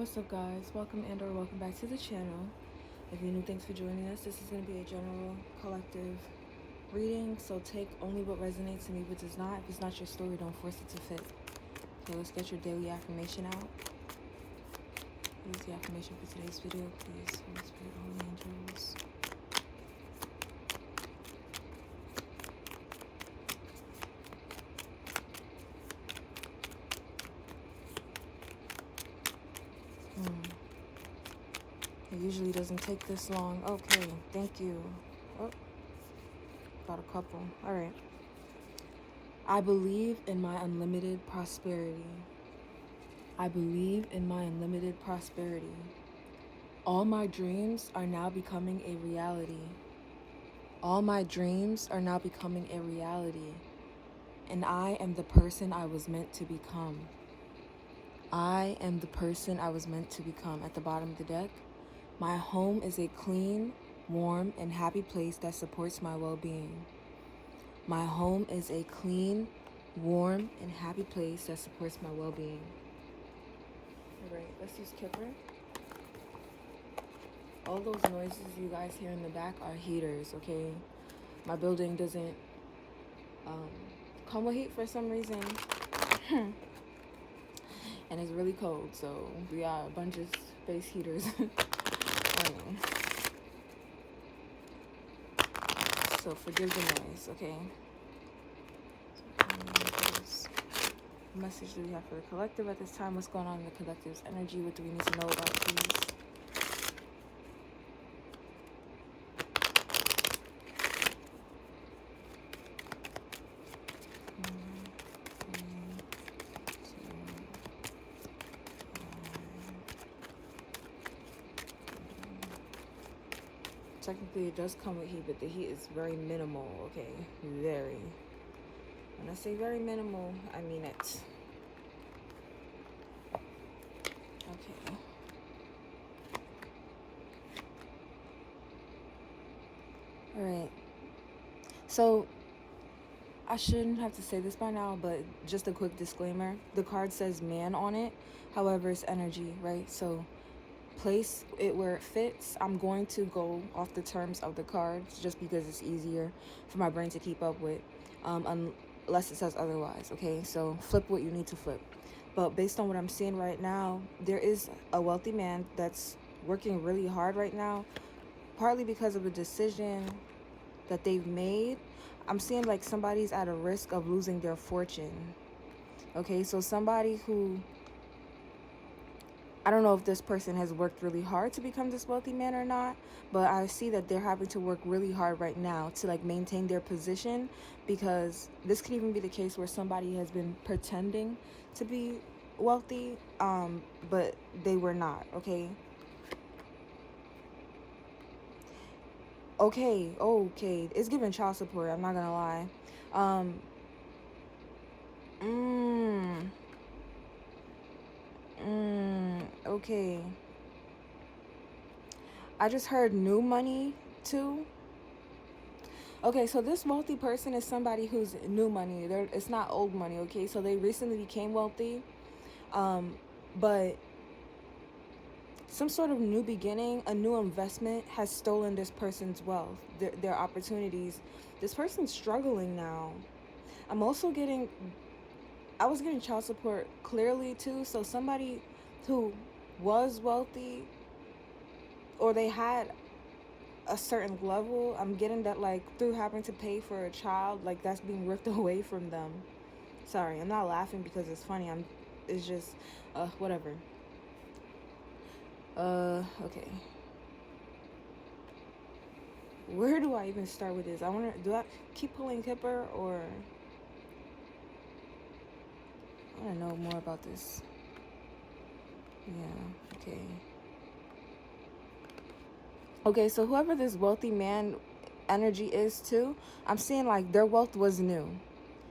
What's up, guys? Welcome and or welcome back to the channel. If you're new, thanks for joining us. This is going to be a general collective reading, so take only what resonates and leave what does not. If it's not your story, don't force it to fit. Okay, let's get your daily affirmation out. What is the affirmation for today's video, please? Holy Spirit, Holy Angels. It usually doesn't take this long. Okay, thank you. Oh, got a couple. All right. I believe in my unlimited prosperity. I believe in my unlimited prosperity. All my dreams are now becoming a reality. All my dreams are now becoming a reality. And I am the person I was meant to become. I am the person I was meant to become. At the bottom of the deck, my home is a clean, warm, and happy place that supports my well-being. My home is a clean, warm, and happy place that supports my well-being. All right, let's use Kipper. All those noises you guys hear in the back are heaters, okay? My building doesn't come with heat for some reason. And it's really cold, so we got a bunch of space heaters. So forgive the noise, okay? What message do we have for the collective at this time? What's going on in the collective's energy? What do we need to know about, please? Technically, it does come with heat, but the heat is very minimal, okay? Very. When I say very minimal, I mean it. Okay. Alright. So, I shouldn't have to say this by now, but just a quick disclaimer. The card says man on it. However, it's energy, right? So, place it where it fits. I'm going to go off the terms of the cards just because it's easier for my brain to keep up with, unless it says otherwise, okay? So flip what you need to flip. But based on what I'm seeing right now, there is a wealthy man that's working really hard right now, partly because of a decision that they've made. I'm seeing like somebody's at a risk of losing their fortune, okay? So somebody who, I don't know if this person has worked really hard to become this wealthy man or not, but I see that they're having to work really hard right now to like maintain their position, because this could even be the case where somebody has been pretending to be wealthy, but they were not, okay? Okay, it's giving child support, I'm not gonna lie. Okay. I just heard new money too. Okay, so this wealthy person is somebody who's new money. It's not old money, okay? So they recently became wealthy, but some sort of new beginning, a new investment has stolen this person's wealth, their opportunities. This person's struggling now. I was getting child support clearly too, so somebody who was wealthy, or they had a certain level, I'm getting that like through having to pay for a child, like that's being ripped away from them. Sorry, I'm not laughing because it's funny. It's just whatever. Okay. Where do I even start with this? Do I keep pulling Kipper, or I want to know more about this. Yeah, okay. Okay, so whoever this wealthy man energy is too, I'm seeing like their wealth was new.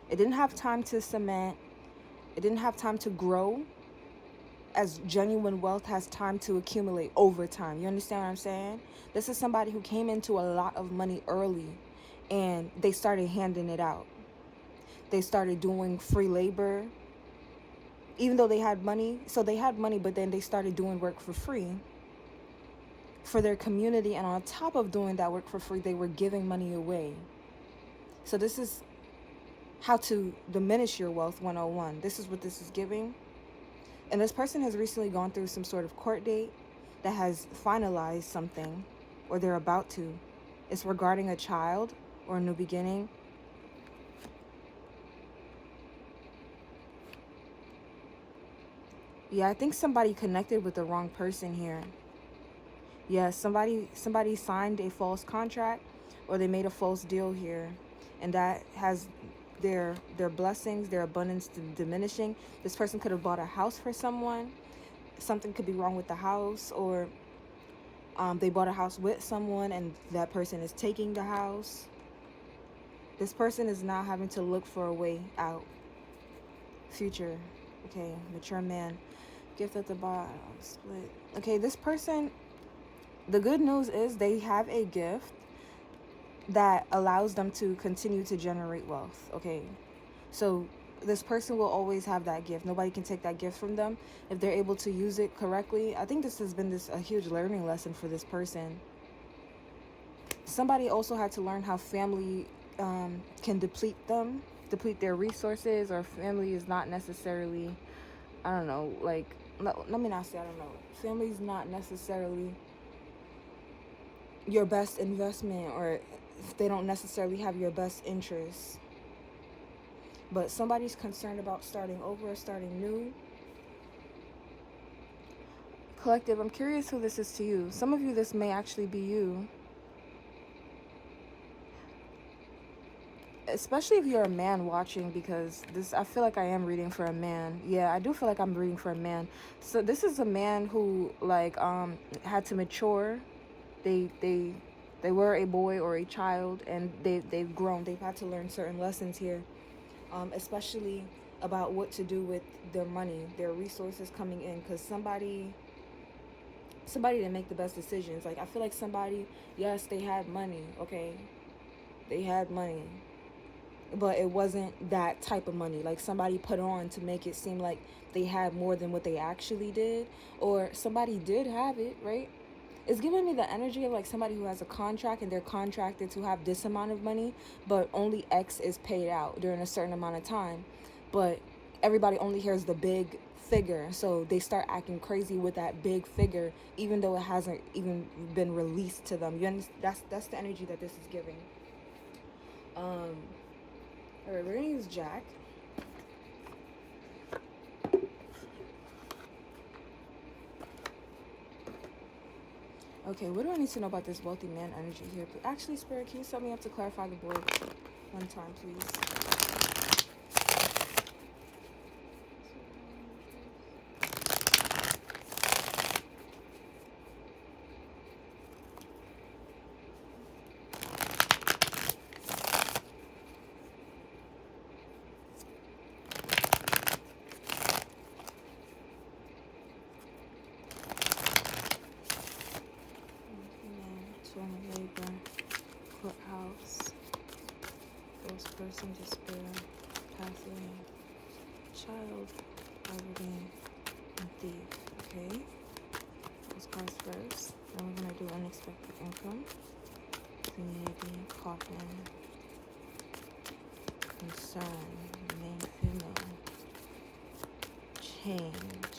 It didn't have time to cement. It didn't have time to grow as genuine wealth has time to accumulate over time. You understand what I'm saying? This is somebody who came into a lot of money early and they started handing it out. They started doing free labor. even though they had money. So they had money, but then they started doing work for free for their community. And on top of doing that work for free, they were giving money away. So this is how to diminish your wealth 101. This is what this is giving. And this person has recently gone through some sort of court date that has finalized something, or they're about to. It's regarding a child or a new beginning. Yeah, I think somebody connected with the wrong person here. Yeah, somebody signed a false contract, or they made a false deal here, and that has their blessings, their abundance diminishing. This person could have bought a house for someone. Something could be wrong with the house, or they bought a house with someone and that person is taking the house. This person is now having to look for a way out. Future. Okay, mature man. Gift at the bottom. Split. Okay, this person, the good news is they have a gift that allows them to continue to generate wealth. Okay, so this person will always have that gift. Nobody can take that gift from them if they're able to use it correctly. I think this has been a huge learning lesson for this person. Somebody also had to learn how family can deplete their resources, or family is not necessarily, I don't know, like, let me not say I don't know. Family is not necessarily your best investment, or they don't necessarily have your best interests. But somebody's concerned about starting over or starting new. Collective, I'm curious who this is to you. Some of you, this may actually be you. Especially if you're a man watching, because this, I feel like I am reading for a man. Yeah, I do feel like I'm reading for a man. So this is a man who, like, had to mature. They were a boy or a child, and they've grown. They've had to learn certain lessons here. Especially about what to do with their money, their resources coming in, because somebody didn't make the best decisions. Like, I feel like somebody, yes, they had money, okay, they had money, but it wasn't that type of money. Like, somebody put on to make it seem like they had more than what they actually did, or somebody did have it, right? It's giving me the energy of like somebody who has a contract and they're contracted to have this amount of money, but only X is paid out during a certain amount of time. But everybody only hears the big figure, so they start acting crazy with that big figure, even though it hasn't even been released to them. That's the energy that this is giving. All right, we're gonna use Jack. Okay, what do I need to know about this wealthy man energy here? Actually, Spirit, can you set me up to clarify the board one time, please? Labor, courthouse, ghost person, despair, passing, child, poverty, and thief. Okay, those cards first. Then we're gonna do unexpected income, community, coffin, concern, main female, change,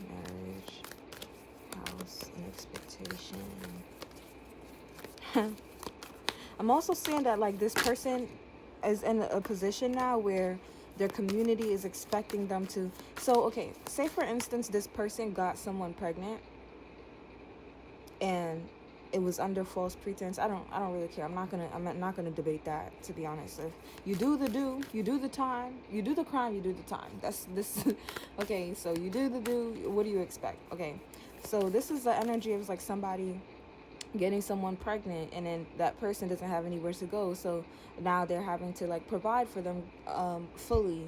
marriage, house, and expectation. I'm also seeing that like this person is in a position now where their community is expecting them to. So okay, say for instance this person got someone pregnant and it was under false pretense. I don't really care. I'm not gonna debate that, to be honest. If you do the you do the time, you do the crime, you do the time. That's this. Okay, so you do the what do you expect? Okay, so this is the energy of like somebody getting someone pregnant, and then that person doesn't have anywhere to go, so now they're having to like provide for them fully,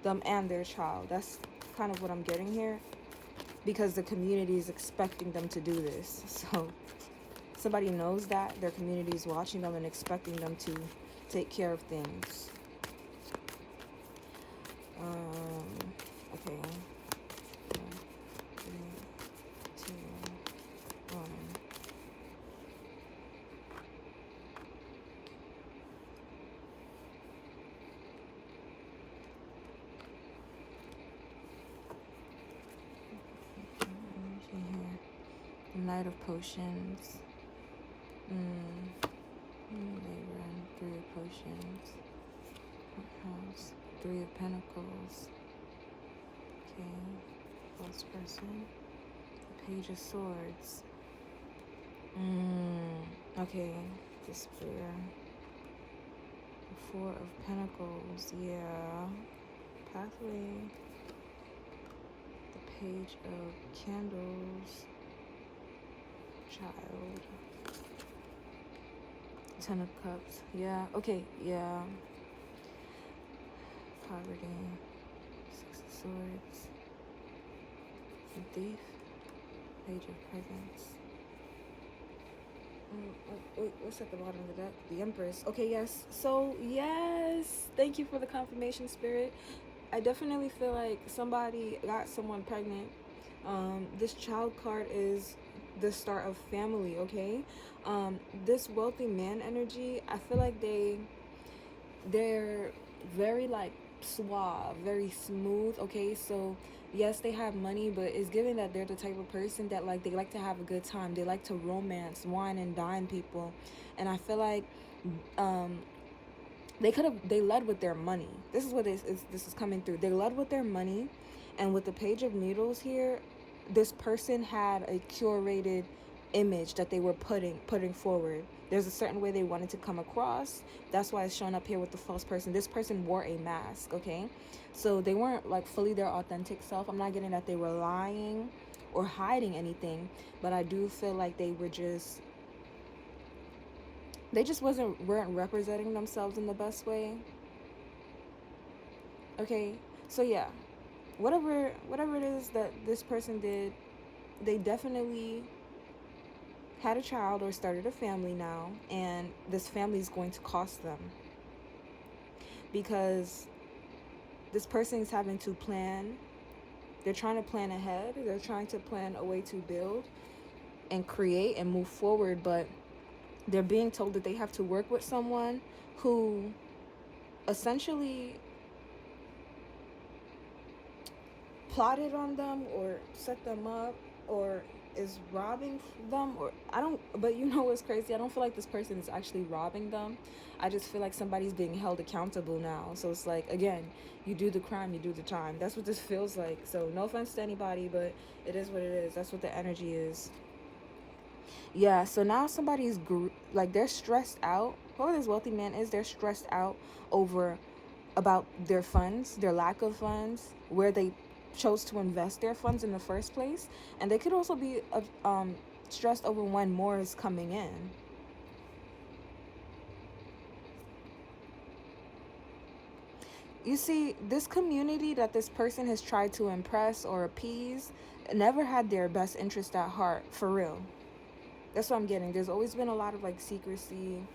them and their child. That's kind of what I'm getting here, because the community is expecting them to do this. So somebody knows that their community is watching them and expecting them to take care of things. Okay. 4, 3, 2, 1. Here. The Knight of Potions. Labor and 3 of Potions. House. 3 of Pentacles. Okay. False person. The Page of Swords. Okay. Despair. 4 of Pentacles. Yeah. Pathway. The Page of Candles. Child. 10 of Cups. Yeah. Okay. Yeah. Poverty. 6 of Swords. The Thief. Page of Presents. Wait, what's at the bottom of the deck? The Empress. Okay, yes. So, yes. Thank you for the confirmation, Spirit. I definitely feel like somebody got someone pregnant. This child card is the start of family, okay? This wealthy man energy, I feel like they're very like suave, very smooth, okay? So yes, they have money, but it's given that they're the type of person that like they like to have a good time. They like to romance, wine and dine people. And I feel like they led with their money. This is what this is coming through. They led with their money, and with the Page of Needles here, this person had a curated image that they were putting forward. There's a certain way they wanted to come across. That's why it's showing up here with the false person. This person wore a mask, okay? So they weren't like fully their authentic self. I'm not getting that they were lying or hiding anything, but I do feel like they just weren't representing themselves in the best way. Okay, so yeah, whatever it is that this person did, they definitely had a child or started a family now, and this family is going to cost them, because this person is having to plan. They're trying to plan ahead. They're trying to plan a way to build and create and move forward, but they're being told that they have to work with someone who essentially plotted on them or set them up or is robbing them, or but you know what's crazy? I don't feel like this person is actually robbing them. I just feel like somebody's being held accountable now. So it's like, again, you do the crime, you do the time. That's what this feels like. So no offense to anybody, but it is what it is. That's what the energy is. Yeah, so now somebody's like, they're stressed out. Whoever this wealthy man is, they're stressed out about their funds, their lack of funds, where they chose to invest their funds in the first place. And they could also be stressed over when more is coming in. You see, this community that this person has tried to impress or appease never had their best interest at heart, for real. That's what I'm getting. There's always been a lot of like secrecy,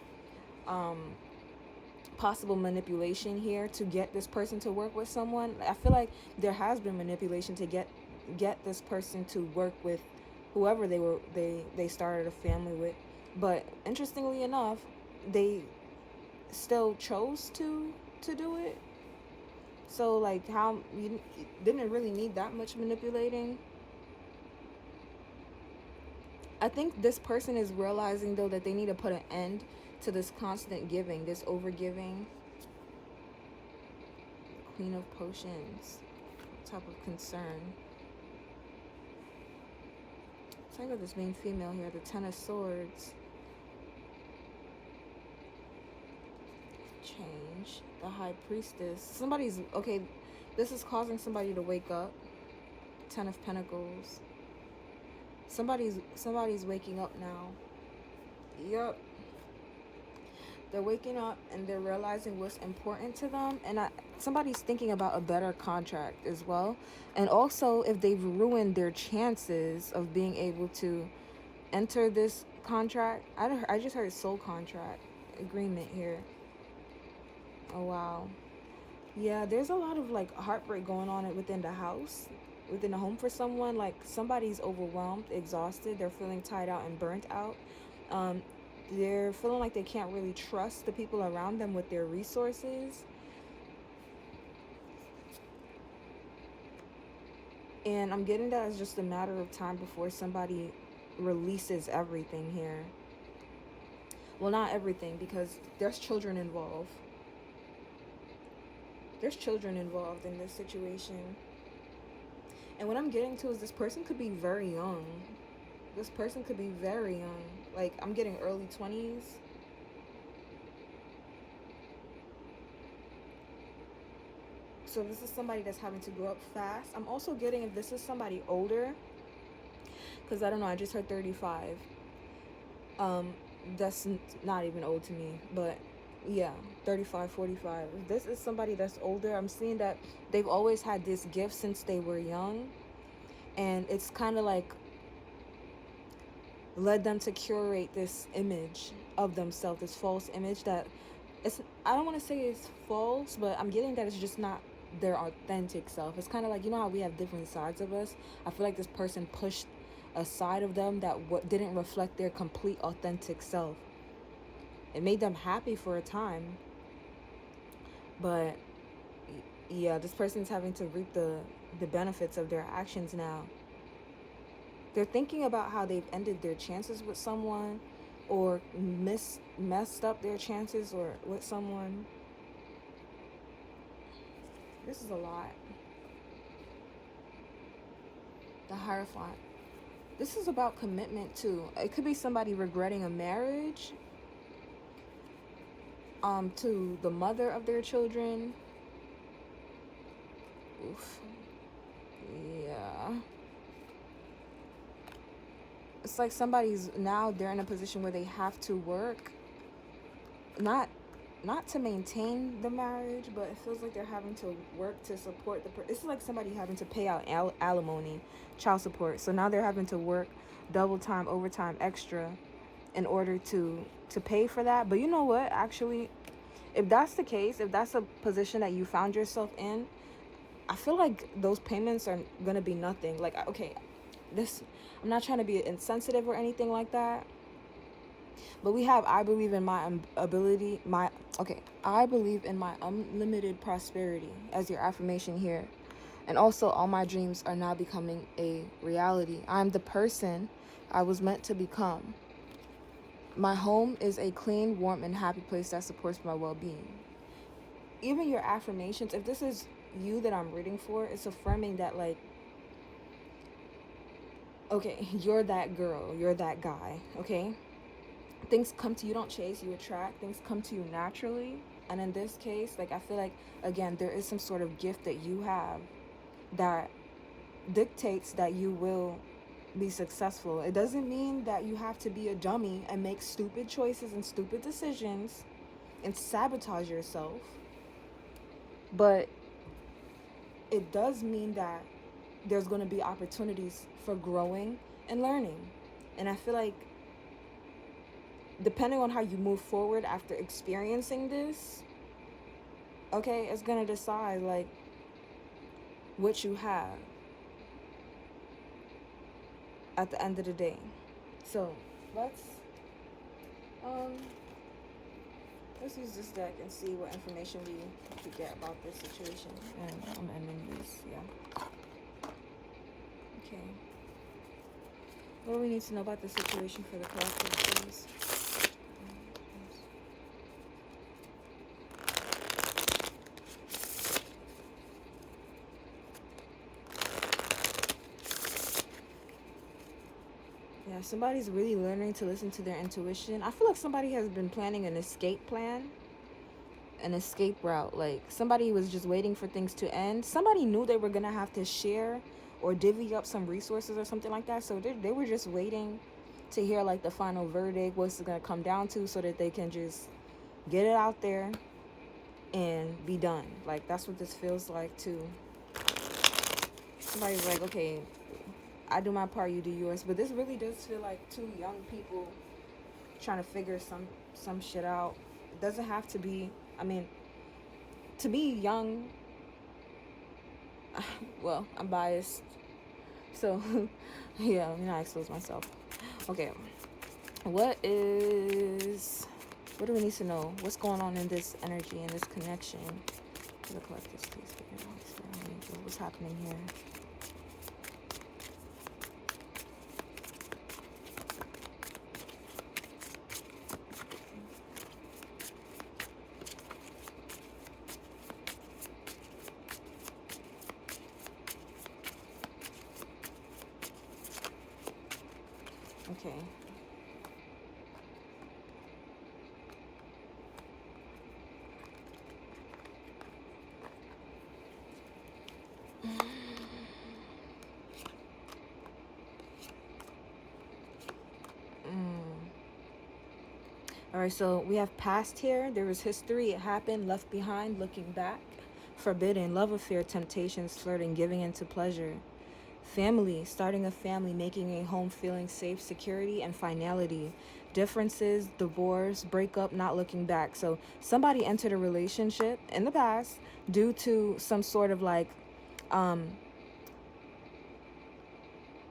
possible manipulation here to get this person to work with someone. I feel like there has been manipulation to get this person to work with whoever they started a family with. But interestingly enough, they still chose to do it. So like, how you didn't really need that much manipulating. I think this person is realizing, though, that they need to put an end to this constant giving, this overgiving. Queen of Potions. Type of concern. Talk about this being female here. The Ten of Swords. Change. The High Priestess. Okay, this is causing somebody to wake up. Ten of Pentacles. Somebody's waking up now. Yep. They're waking up and they're realizing what's important to them. And somebody's thinking about a better contract as well. And also, if they've ruined their chances of being able to enter this contract. I just heard soul contract agreement here. Oh, wow. Yeah, there's a lot of like heartbreak going on within the house, within the home for someone. Like somebody's overwhelmed, exhausted, they're feeling tied out and burnt out. Um, they're feeling like they can't really trust the people around them with their resources. And I'm getting that it's just a matter of time before somebody releases everything here. Well, not everything, because there's children involved. There's children involved in this situation. And what I'm getting to is this person could be very young. This person could be very young. Like, I'm getting early 20s. So this is somebody that's having to grow up fast. I'm also getting if this is somebody older, because I don't know, I just heard 35. That's not even old to me, but yeah, 35, 45. If this is somebody that's older, I'm seeing that they've always had this gift since they were young, and it's kind of like led them to curate this image of themselves, this false image that it's, I don't want to say it's false, but I'm getting that it's just not their authentic self. It's kind of like, you know how we have different sides of us? I feel like this person pushed a side of them that didn't reflect their complete authentic self. It made them happy for a time, but yeah, this person's having to reap the benefits of their actions now. They're thinking about how they've ended their chances with someone, or messed up their chances or with someone. This is a lot. The Hierophant. This is about commitment too. It could be somebody regretting a marriage, to the mother of their children. Oof. Yeah. It's like somebody's now, they're in a position where they have to work, not to maintain the marriage, but it feels like they're having to work to support it's like somebody having to pay out alimony, child support. So now they're having to work double time, overtime, extra in order to pay for that. But you know what? Actually, if that's the case, if that's a position that you found yourself in, I feel like those payments are gonna be nothing. Like, okay, I'm not trying to be insensitive or anything like that, but we have, I believe in my ability, I believe in my unlimited prosperity as your affirmation here. And also, all my dreams are now becoming a reality. I'm the person I was meant to become. My home is a clean, warm, and happy place that supports my well-being. Even your affirmations, if this is you that I'm reading for, it's affirming that, like, okay, you're that girl, you're that guy, okay? Things come to you, don't chase, you attract. Things come to you naturally. And in this case, like, I feel like, again, there is some sort of gift that you have that dictates that you will be successful. It doesn't mean that you have to be a dummy and make stupid choices and stupid decisions and sabotage yourself. But it does mean that there's going to be opportunities for growing and learning. And I feel like depending on how you move forward after experiencing this, okay, it's going to decide, like, what you have at the end of the day. So let's use this deck and see what information we could get about this situation. And I'm ending this. Yeah. Okay. What do we need to know about the situation for the collective, please? Yeah, somebody's really learning to listen to their intuition. I feel like somebody has been planning an escape plan, an escape route. Like, somebody was just waiting for things to end. Somebody knew they were going to have to share or divvy up some resources or something like that. So they were just waiting to hear, like, the final verdict, what's it going to come down to, so that they can just get it out there and be done. Like, that's what this feels like, too. Somebody's like, okay, I do my part, you do yours. But this really does feel like two young people trying to figure some shit out. It doesn't have to be, I mean, to me, young, well, I'm biased. So, yeah, let me not expose myself. Okay. What do we need to know? What's going on in this energy, in this connection? Look like this, please. What's happening here? Okay. All right, so we have past here. There was history. It happened. Left behind. Looking back. Forbidden. Love affair. Temptations. Flirting. Giving into pleasure. Family. Starting a family. Making a home. Feeling safe. Security. And finality. Differences. Divorce. Breakup. Not looking back. So somebody entered a relationship in the past due to some sort of like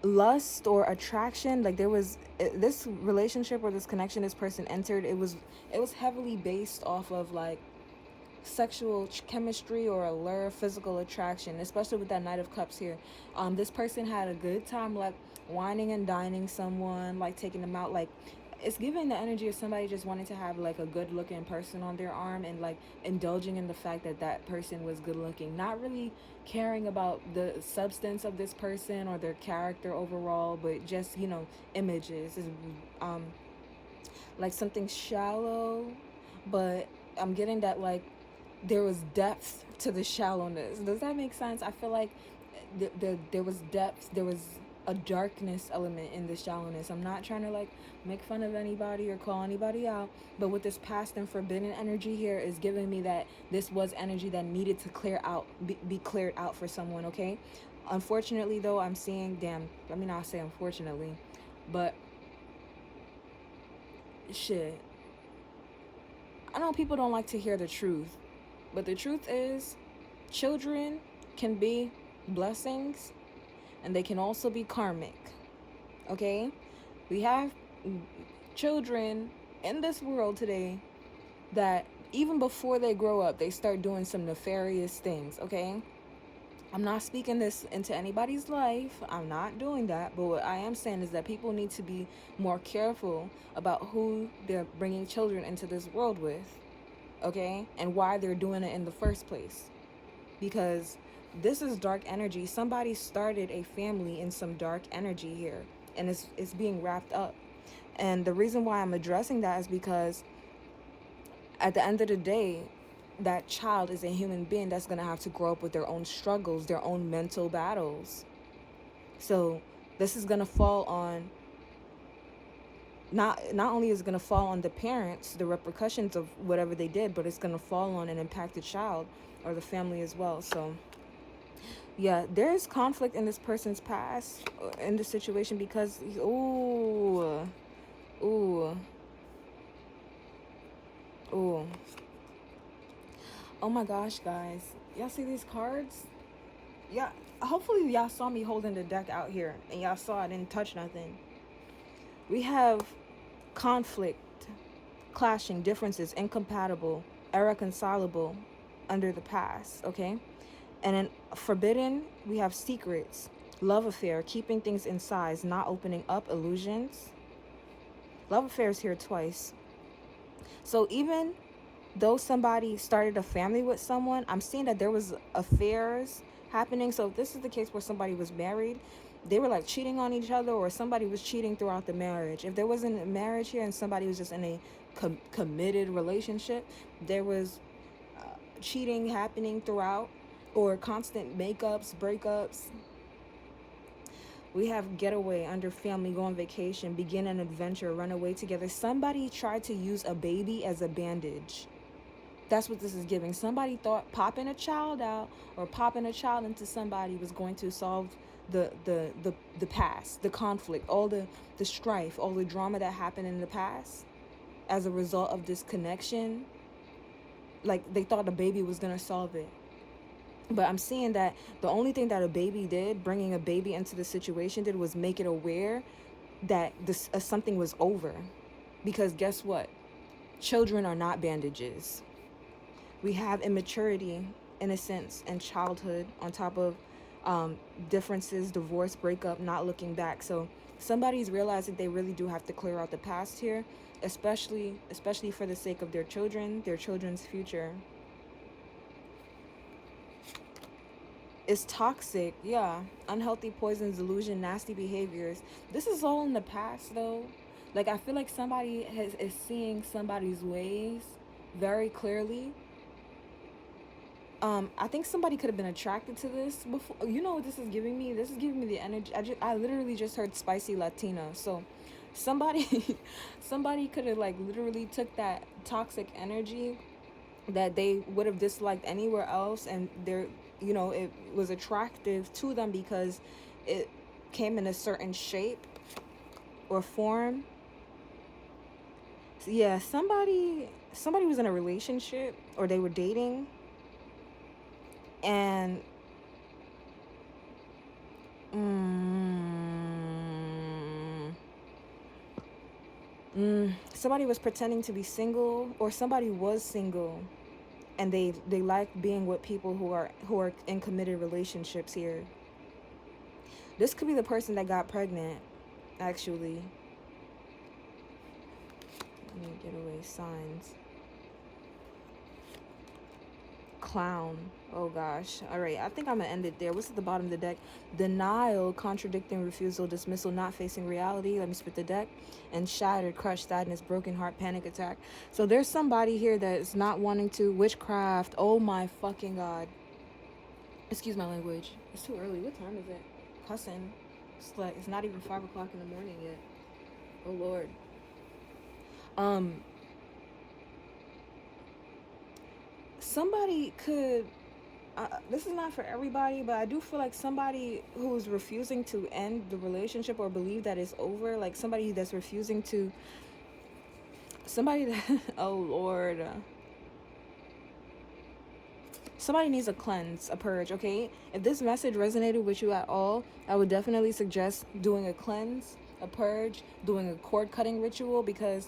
lust or attraction. Like there was this relationship or this connection this person entered, it was heavily based off of like sexual chemistry or allure, physical attraction, especially with that Knight of Cups here. This person had a good time like whining and dining someone, like taking them out. Like it's giving the energy of somebody just wanting to have like a good looking person on their arm and like indulging in the fact that that person was good looking, not really caring about the substance of this person or their character overall, but just, you know, images is like something shallow, but I'm getting that like there was depth to the shallowness. Does that make sense? I feel like there was depth, there was a darkness element in the shallowness. I'm not trying to like make fun of anybody or call anybody out, but with this past and forbidden energy here is giving me that this was energy that needed to clear out, be cleared out for someone, okay? Unfortunately though, I'm seeing, let me not say unfortunately, but shit, I know people don't like to hear the truth, but the truth is children can be blessings and they can also be karmic, okay? We have children in this world today that even before they grow up, they start doing some nefarious things, okay? I'm not speaking this into anybody's life. I'm not doing that. But what I am saying is that people need to be more careful about who they're bringing children into this world with, okay? And why they're doing it in the first place. Because this is dark energy. Somebody started a family in some dark energy here, and it's being wrapped up. And the reason why I'm addressing that is because at the end of the day, that child is a human being that's going to have to grow up with their own struggles, their own mental battles. So this is going to fall on, not only is it going to fall on the parents, the repercussions of whatever they did, but it's going to fall on an impacted child or the family as well. So yeah, there's conflict in this person's past in this situation because ooh. Oh my gosh, guys. Y'all see these cards? Yeah, hopefully y'all saw me holding the deck out here and y'all saw I didn't touch nothing. We have conflict, clashing, differences, incompatible, irreconcilable under the past, okay? And in forbidden, we have secrets, love affair, keeping things inside, not opening up, illusions. Love affair is here twice. So even though somebody started a family with someone, I'm seeing that there was affairs happening. So if this is the case where somebody was married, they were like cheating on each other, or somebody was cheating throughout the marriage. If there wasn't a marriage here and somebody was just in a committed relationship, there was cheating happening throughout, or constant makeups, breakups. We have getaway, under family, go on vacation, begin an adventure, run away together. Somebody tried to use a baby as a bandage. That's what this is giving. Somebody thought popping a child out or popping a child into somebody was going to solve the past, the conflict, all the strife, all the drama that happened in the past as a result of this connection. like they thought a baby was gonna solve it. But I'm seeing that the only thing that a baby did, bringing a baby into the situation, did was make it aware that this something was over. Because guess what? Children are not bandages. We have immaturity, innocence, and childhood on top of differences, divorce, breakup, not looking back. So somebody's realizing they really do have to clear out the past here, especially for the sake of their children, their children's future. It's toxic, yeah. Unhealthy poisons, delusion, nasty behaviors. This is all in the past, though. Like, I feel like somebody is seeing somebody's ways very clearly. I think somebody could have been attracted to this before. You know what this is giving me? This is giving me the energy. I literally just heard spicy Latina. So somebody somebody could have like literally took that toxic energy that they would have disliked anywhere else, and they're, you know, it was attractive to them because it came in a certain shape or form. So yeah, somebody was in a relationship or they were dating, and somebody was pretending to be single, or somebody was single, and they like being with people who are in committed relationships here. This could be the person that got pregnant, actually. Let me get away. Signs. Clown. Oh gosh. All right, I think I'm gonna end it there. What's at the bottom of the deck? Denial, contradicting, refusal, dismissal, not facing reality. Let me spit the deck. And shattered, crushed, sadness, broken heart, panic attack. So there's somebody here that is not wanting to. Witchcraft. Oh my fucking god. Excuse my language. It's too early. What time is it? Cussing. It's not even 5 o'clock in the morning yet. Oh lord. Somebody could, this is not for everybody, but I do feel like somebody who's refusing to end the relationship or believe that it's over, like somebody that's refusing to, somebody that, oh lord, somebody needs a cleanse, a purge, okay? If this message resonated with you at all, I would definitely suggest doing a cleanse, a purge, doing a cord cutting ritual, because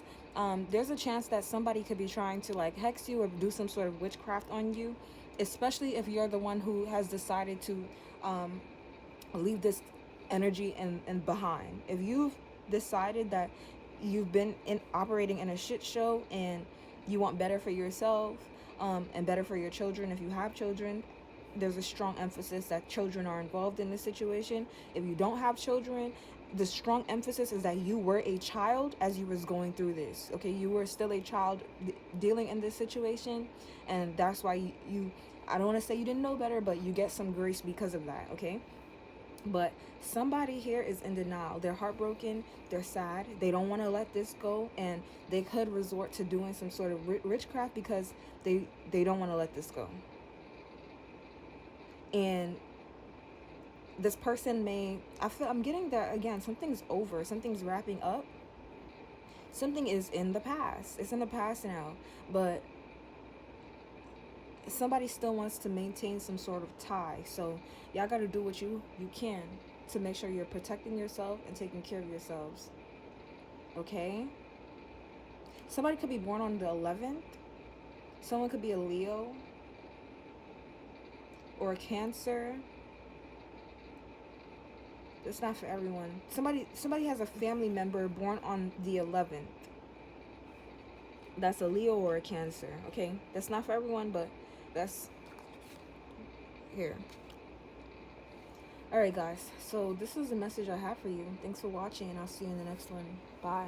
there's a chance that somebody could be trying to like hex you or do some sort of witchcraft on you, especially if you're the one who has decided to leave this energy and behind. If you've decided that you've been operating in a shit show and you want better for yourself, and better for your children, if you have children, there's a strong emphasis that children are involved in this situation. If you don't have children, the strong emphasis is that you were a child as you was going through this, okay? You were still a child dealing in this situation, and that's why you I don't want to say you didn't know better, but you get some grace because of that, okay? But somebody here is in denial. They're heartbroken, they're sad, they don't want to let this go, and they could resort to doing some sort of witchcraft because they don't want to let this go. And this person may, I'm getting that again, something's over, something's wrapping up, something is in the past, it's in the past now, but somebody still wants to maintain some sort of tie. So y'all got to do what you can to make sure you're protecting yourself and taking care of yourselves, okay? Somebody could be born on the 11th. Someone could be a Leo or a Cancer. It's not for everyone. Somebody has a family member born on the 11th. That's a Leo or a Cancer, okay? That's not for everyone, but that's here. All right, guys. So this is the message I have for you. Thanks for watching, and I'll see you in the next one. Bye.